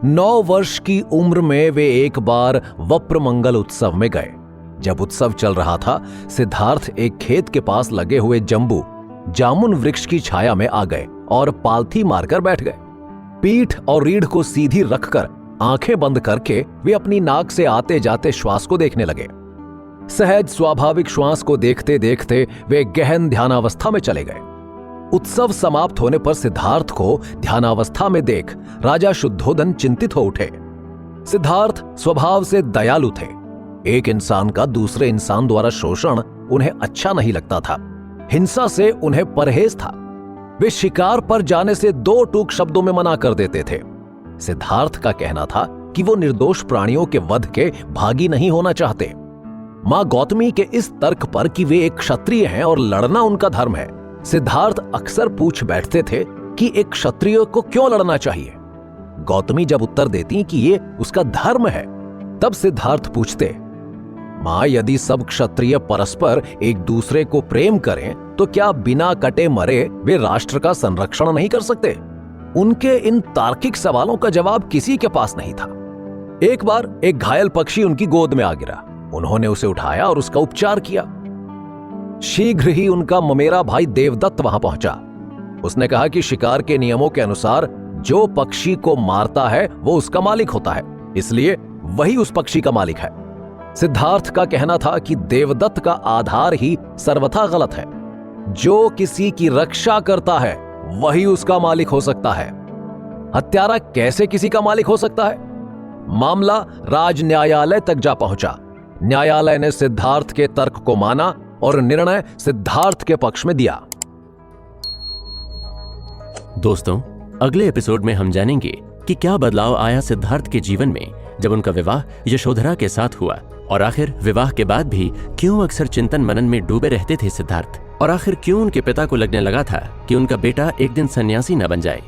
9 वर्ष की उम्र में वे एक बार वप्रमंगल उत्सव में गए। जब उत्सव चल रहा था, सिद्धार्थ एक खेत के पास लगे हुए जंबू जामुन वृक्ष की छाया में आ गए और पालथी मारकर बैठ गए। पीठ और रीढ़ को सीधी रखकर आंखें बंद करके वे अपनी नाक से आते जाते श्वास को देखने लगे। सहज स्वाभाविक श्वास को देखते देखते वे गहन ध्यानावस्था में चले गए। उत्सव समाप्त होने पर सिद्धार्थ को ध्यानावस्था में देख राजा शुद्धोधन चिंतित हो उठे। सिद्धार्थ स्वभाव से दयालु थे। एक इंसान का दूसरे इंसान द्वारा शोषण उन्हें अच्छा नहीं लगता था। हिंसा से उन्हें परहेज था। वे शिकार पर जाने से 2 टूक शब्दों में मना कर देते थे। सिद्धार्थ का कहना था कि वो निर्दोष प्राणियों के वध के भागी नहीं होना चाहते। मां गौतमी के इस तर्क पर कि वे एक क्षत्रिय हैं और लड़ना उनका धर्म है, सिद्धार्थ अक्सर पूछ बैठते थे कि एक क्षत्रिय को क्यों लड़ना चाहिए। गौतमी जब उत्तर देती कि ये उसका धर्म है, तब सिद्धार्थ पूछते, मां यदि सब क्षत्रिय परस्पर एक दूसरे को प्रेम करें तो क्या बिना कटे मरे वे राष्ट्र का संरक्षण नहीं कर सकते? उनके इन तार्किक सवालों का जवाब किसी के पास नहीं था। एक बार एक घायल पक्षी उनकी गोद में आ गिरा। उन्होंने उसे उठाया और उसका उपचार किया। शीघ्र ही उनका ममेरा भाई देवदत्त वहां पहुंचा। उसने कहा कि शिकार के नियमों के अनुसार जो पक्षी को मारता है वो उसका मालिक होता है, इसलिए वही उस पक्षी का मालिक है। सिद्धार्थ का कहना था कि देवदत्त का आधार ही सर्वथा गलत है। जो किसी की रक्षा करता है वही उसका मालिक हो सकता है। हत्यारा कैसे किसी का मालिक हो सकता है? मामला राज न्यायालय तक जा पहुंचा। न्यायालय ने सिद्धार्थ के तर्क को माना और निर्णय सिद्धार्थ के पक्ष में दिया। दोस्तों, अगले एपिसोड में हम जानेंगे कि क्या बदलाव आया सिद्धार्थ के जीवन में जब उनका विवाह यशोधरा के साथ हुआ, और आखिर विवाह के बाद भी क्यों अक्सर चिंतन मनन में डूबे रहते थे सिद्धार्थ, और आखिर क्यों उनके पिता को लगने लगा था कि उनका बेटा एक दिन सन्यासी न बन जाए।